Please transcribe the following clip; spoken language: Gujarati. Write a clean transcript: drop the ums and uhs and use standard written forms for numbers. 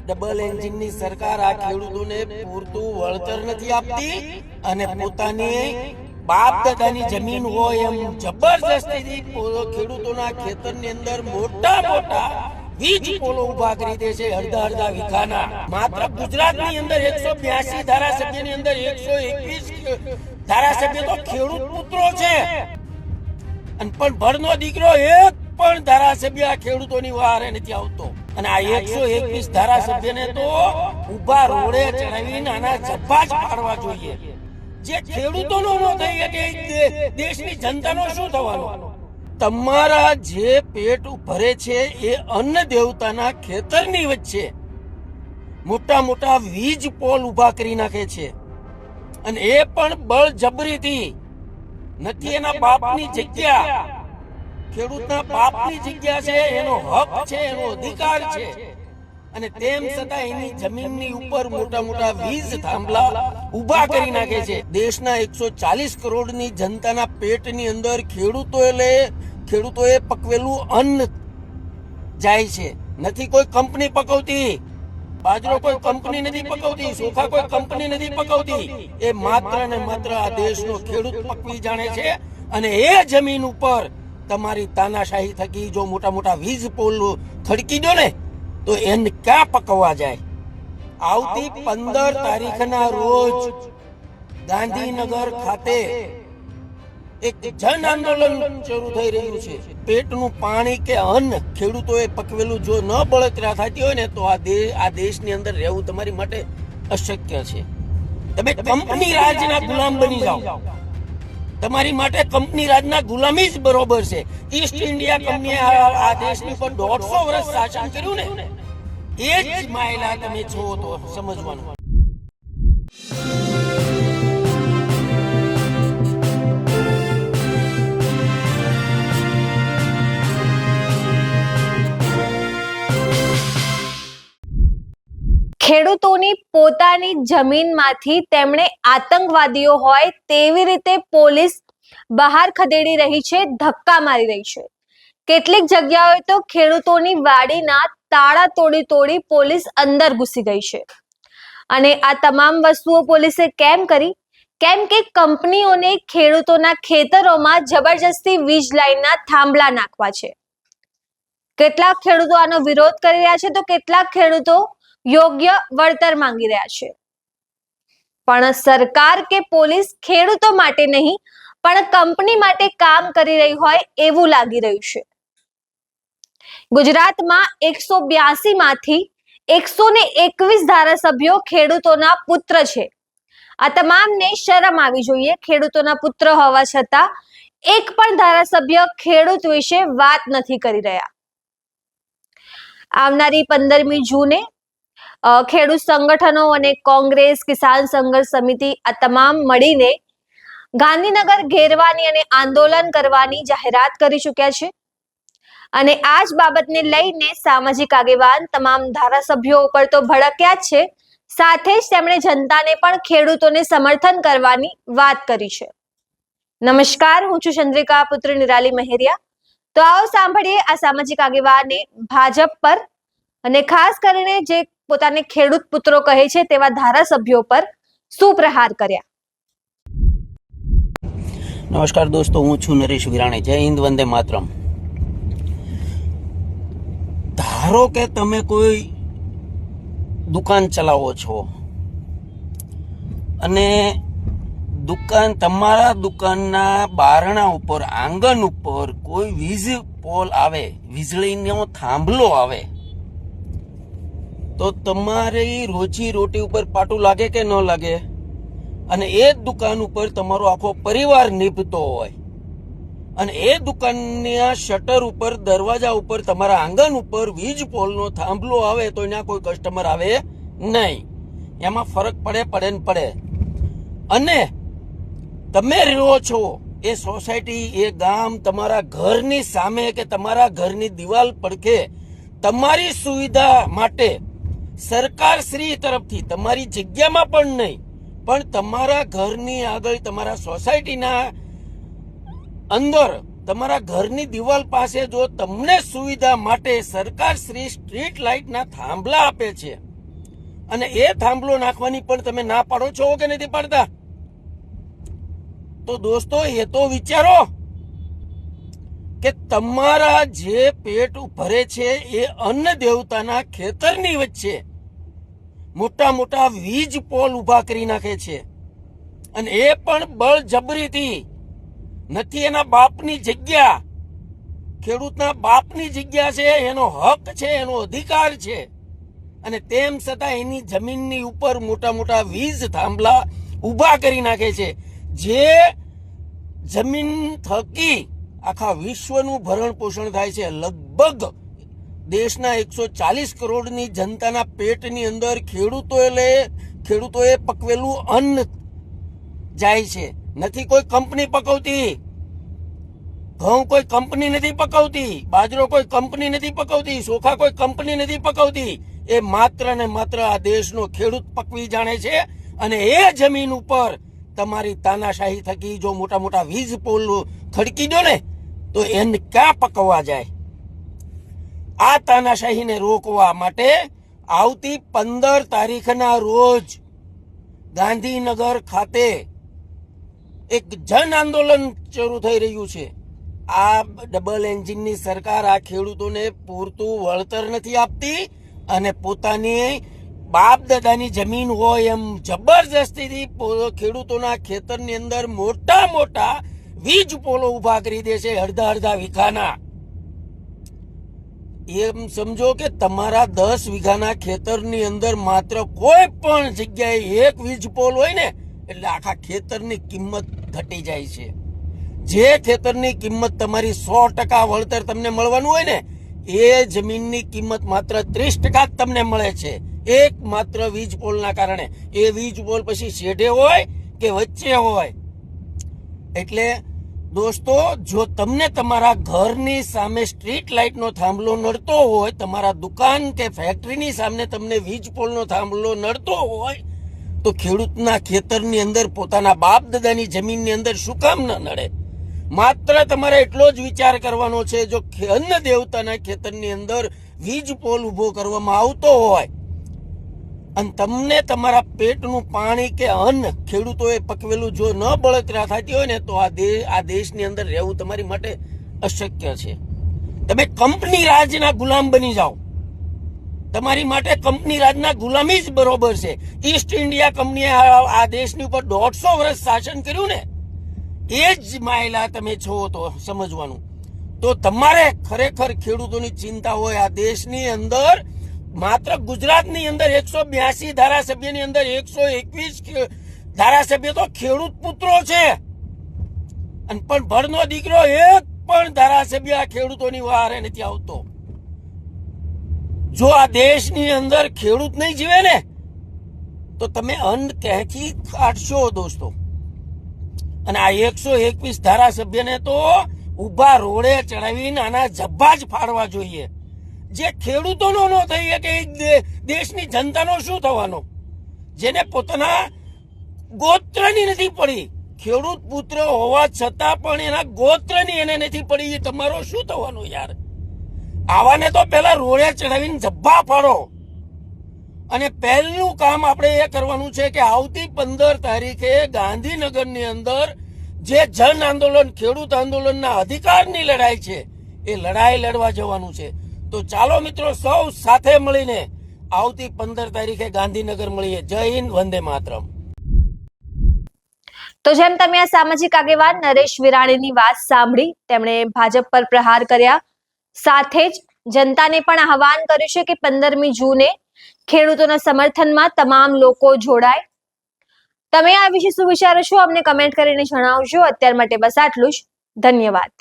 ડબલ એન્જિનની સરકાર આ ખેડૂતોને પૂરતું વળતર નથી આપતી અને પોતાની બાપ દાદાની જમીન હોય એમ જબરજસ્તીથી ખેડૂતોના ખેતરની અંદર મોટા મોટા વીજ પોલો ઉભા કરી દે છે, અડધા વીઘાના. માત્ર ગુજરાતની અંદર 182 ધારાસભ્યની અંદર 121 ધારાસભ્ય તો ખેડૂત પુત્રો છે, અને પણ ભરનો દીકરો એક પણ ધારાસભ્ય આ ખેડૂતોની વારે નથી આવતો. અને આ 121 ધારાસભ્યને તો ઉભા રોડે ચડાવીને આના જબ્બા જ પાડવા જોઈએ. જે ખેડૂતોનો ન થઈ શકે દેશની જનતાનો શું થવાનું? તમારા જે પેટ ભરે છે એ અન્ન દેવતાના ખેતરની વચ્ચે મોટા મોટા વીજ પોલ ઉભા કરી નાખે છે, અને એ પણ બળજબરીથી. નથી એના બાપની જગ્યા, ખેડૂતના બાપની જગ્યા છે, એનો હક છે, એનો અધિકાર છે, અને તેમ છતાં એની જમીનની ઉપર મોટા મોટા વીજ થાંભલા ઉભા કરી નાખે છે. દેશના 140 કરોડની જનતાના પેટની અંદર ખેડૂતોએ પકવેલું અન્ન જાય છે. નથી કોઈ કંપની પકવતી, બાજરો કોઈ કંપની નથી પકવતી, ચોખા કોઈ કંપની નથી પકવતી. એ માત્ર ને માત્ર આ દેશનો ખેડૂત પકવી જાણે છે. અને એ જમીન ઉપર તમારી તાનાશાહી થકી જો મોટા મોટા વીજ પોલ ખડકી દો ને તો એને ક્યાં પકવવા જાય? આવતી 15 તારીખના રોજ ગાંધીનગર ખાતે એક જન આંદોલન શરૂ થઈ રહ્યું છે. પેટનું પાણી કે અન્ન ખેડૂતોએ પકવેલું જો ન બળતરા થતી હોય ને તો આ દેશની અંદર રહેવું તમારી માટે અશક્ય છે. તમે કંપની રાજના ગુલામ બની જાઓ. તમારી માટે કંપની રાજના ગુલામી જ બરોબર છે. ઈસ્ટ ઇન્ડિયા કંપનીએ આ દેશની પર 150 વર્ષ શાસન કર્યું ને, એ જ માયલા તમે છો તો સમજવાનું. ખેડૂતોની પોતાની જમીનમાંથી તેમણે આતંકવાદીઓ હોય તેવી રીતે પોલીસ બહાર ખદેડી રહી છે, ધક્કા મારી રહી છે. કેટલીક જગ્યાએ તો ખેડૂતોની વાડીના તાળા તોડી પોલીસ અંદર ઘૂસી ગઈ છે. અને આ તમામ વસ્તુઓ પોલીસે કેમ કરી? કેમ કે કંપનીઓને ખેડૂતોના ખેતરોમાં જબરજસ્તી વીજ લાઈનના થાંભલા નાખવા છે. કેટલાક ખેડૂતો આનો વિરોધ કરી રહ્યા છે, તો કેટલાક ખેડૂતો યોગ્ય વળતર માંગી રહ્યા છે. પણ સરકાર કે પોલીસ ખેડૂતો માટે નહીં પણ કંપની માટે કામ કરી રહી હોય એવું લાગી રહ્યું છે. ગુજરાતમાં 182 માંથી 121 ધારાસભ્યો ખેડૂતોના પુત્ર છે. આ તમામને શરમ આવી જોઈએ. ખેડૂતોના પુત્ર હોવા છતાં એક પણ ધારાસભ્ય ખેડૂત વિશે વાત નથી કરી રહ્યા. આવનારી 15મી જૂને ખેડૂત સંગઠનો અને કોંગ્રેસ, કિસાન સંઘર્ષ સમિતિ આ તમામ મળીને ગાંધીનગર ઘેરવાની અને આંદોલન કરવાની જાહેરાત કરી ચૂક્યા છે. અને આ જ બાબતને લઈને સામાજિક આગેવાન તમામ ધારાસભ્યો ઉપર તો ભડક્યા જ છે, સાથે જ તેમણે જનતાને પણ ખેડૂતોને સમર્થન કરવાની વાત કરી છે. નમસ્કાર, હું છું ચંદ્રિકા પુત્ર નિરાલી મહેરિયા. તો આવો સાંભળીએ આ સામાજિક આગેવાને ભાજપ પર અને ખાસ કરીને જે પોતાને ખેડૂત પુત્રો કહે છે તેવા ધારાસભ્યો પર શું પ્રહાર કર્યા. નમસ્કાર દોસ્તો, હું છું નરેશ વિરાણી. જય હિન્દ, વંદે માતરમ. ધારો કે તમે કોઈ દુકાન ચલાવો છો અને તમારા દુકાનના બારણા ઉપર, આંગણ ઉપર કોઈ વીજ પોલ આવે, વીજળીનો થાંભલો આવે, તો તમારી રોજી રોટી ઉપર પાટું લાગે કે ન લાગે? અને એ જ દુકાન ઉપર તમારો આખો પરિવાર નીપતો હોય, અને એ દુકાનના શટર ઉપર, દરવાજા ઉપર, તમારા આંગણ ઉપર વીજ પોલનો થાંભલો આવે તો એના કોઈ કસ્ટમર આવે નહીં. એમાં ફરક પડે ને પડે. અને તમે રહ્યો છો એ સોસાયટી, એ ગામ, તમારા ઘરની સામે કે તમારા ઘરની દિવાલ પડખે તમારી સુવિધા માટે સરકાર શ્રી તરફથી, તમારી જગ્યામાં પણ નહીં પણ તમારા ઘરની આગળ, તમારા સોસાયટીના અંદર, તમારા ઘરની દિવાલ પાસે જો તમને સુવિધા માટે સરકાર શ્રી સ્ટ્રીટ લાઇટના થાંભલા આપે છે, અને એ થાંભલો નાખવાની પણ તમે ના પાડો છો કે નથી પાડતા? તો દોસ્તો એ તો વિચારો કે તમારા જે પેટ ભરે છે એ અન્ન દેવતાના ખેતરની વચ્ચે મોટા મોટા વીજ પોલ ઉભા કરી નાખે છે, અને એ પણ બળજબરીથી. નથી એના બાપની જગ્યા, ખેડૂતના બાપની જગ્યા છે, એનો હક છે, એનો અધિકાર છે, અને તેમ છતાં એની જમીનની ઉપર મોટા મોટા વીજ થાંભલા ઉભા કરી નાખે છે, જે જમીન થકી આખા વિશ્વનું ભરણ પોષણ થાય છે. લગભગ દેશના 140 કરોડની જનતાના પેટની અંદર ખેડૂતોએ પકવેલું અન્ન જાય છે. નથી કોઈ કંપની પકવતી, ઘઉં કોઈ કંપની નથી પકવતી, બાજરો કોઈ કંપની નથી પકવતી, ચોખા કોઈ કંપની નથી પકવતી. એ માત્ર ને માત્ર આ દેશનો ખેડૂત પકવી જાણે છે. અને એ જમીન ઉપર તમારી તાનાશાહી થકી જો મોટા મોટા વીજ પોલ ખડકી દો ને તો એને ક્યાં પકવવા જાય? આ તાનાશાહીને રોકવા માટે આવતી 15 તારીખના રોજ ગાંધીનગર ખાતે એક જન આંદોલન શરૂ થઈ રહ્યું છે. આ ડબલ એન્જિનની સરકાર આ ખેડૂતોને પૂરતું વળતર નથી આપતી, અને પોતાની બાપ દાદાની જમીન હોય એમ જબરજસ્તીથી ખેડૂતોના ખેતરની અંદર મોટા મોટા વીજ પોલો ઉભા કરી દે છે, અડધા વીઘાના. એમ સમજો કે તમારા 10 વીઘાના ખેતરની અંદર માત્ર કોઈ પણ જગ્યાએ એક વીજ પોલ હોય ને એટલે આખા ખેતરની કિંમત ઘટી જાય છે. જે ખેતરની કિંમત તમારી 100% વળતર તમને મળવાનું હોય ને એ જમીનની કિંમત માત્ર 30% જ તમને મળે છે, એક માત્ર વીજ પોલના કારણે. એ વીજ પોલ પછી શેઢે હોય કે વચ્ચે હોય. એટલે દોસ્તો, જો તમને તમારા ઘરની સામે સ્ટ્રીટ લાઇટનો થાંભલો નડતો હોય, તમારા દુકાન કે ફેક્ટરીની સામે તમને વીજ પોલનો થાંભલો નડતો હોય, તો ખેડૂતના ખેતરની અંદર પોતાના બાપ દાદાની જમીનની અંદર શું કામ ન નડે? માત્ર તમારે એટલો જ વિચાર કરવાનો છે, જો અન્ન દેવતાના ખેતરની અંદર વીજ પોલ ઉભો કરવામાં આવતો હોય અને તમને તમારા પેટનું પાણી કે અન્ન ખેડૂતોએ પકવેલું જો ન બળતરા થતી હોય ને તો આ દેશની અંદર રહેવું તમારી માટે અશક્ય છે. તમે કંપની રાજના ગુલામ બની જાઓ. તમારી માટે કંપની રાજના ગુલામી જ બરોબર છે. ઈસ્ટ ઇન્ડિયા કંપનીએ આ દેશની ઉપર 150 વર્ષ શાસન કર્યું ને, એ જ માયલા તમે છો તો સમજવાનું. તો તમારે ખરેખર ખેડૂતોની ચિંતા હોય. આ દેશની અંદર માત્ર ગુજરાતની અંદર 182 ધારાસભ્યની અંદર 121 ધારાસભ્ય તો ખેડૂત પુત્રો છે, અને પણ ભણનો દીકરો એક પણ ધારાસભ્ય આ ખેડૂતોની વારે નથી આવતો. જો આ દેશની અંદર ખેડૂત નહીં જીવે ને તો તમે અન્ન ક્યાંથી કાઢશો દોસ્તો? અને આ 121 ધારાસભ્યને તો ઉભા રોડે ચડાવીને આના જબ્બા જ ફાડવા જોઈએ. જે ખેડૂતોનો ન થઈ શકે એ દેશની જનતાનો શું થવાનો? જેને પોતાના ગોત્રની નથી પડી, ખેડૂત પુત્ર હોવા છતાં પણ એના ગોત્રની એને નથી પડી, એ તમારો શું થવાનું યાર? આવાને તો પેલા રોડે ચડાવીને જબ્બા ફાડો. અને પહેલું કામ આપણે એ કરવાનું છે કે આવતી 15 તારીખે ગાંધીનગરની અંદર જે જન આંદોલન, ખેડૂત આંદોલનના અધિકારની લડાઈ છે, એ લડાઈ લડવા જવાનું છે. તો ચાલો મિત્રો, સૌ સાથે મળીને આવતી 15 તારીખે ગાંધીનગર મળીએ. જય હિન્દ, વંદે માતરમ. તો જેમ તમે આ સામાજિક આગેવાન નરેશ વિરાણીની વાત સાંભળી, તેમણે ભાજપ પર પ્રહાર કર્યા, સાથે જ જનતાને પણ આહવાન કર્યું છે કે 15મી જૂને ખેડૂતોના સમર્થનમાં તમામ લોકો જોડાય. તમે આ વિશે શું વિચારો છો અમને કમેન્ટ કરીને જણાવજો. અત્યાર માટે બસ આટલું જ. ધન્યવાદ.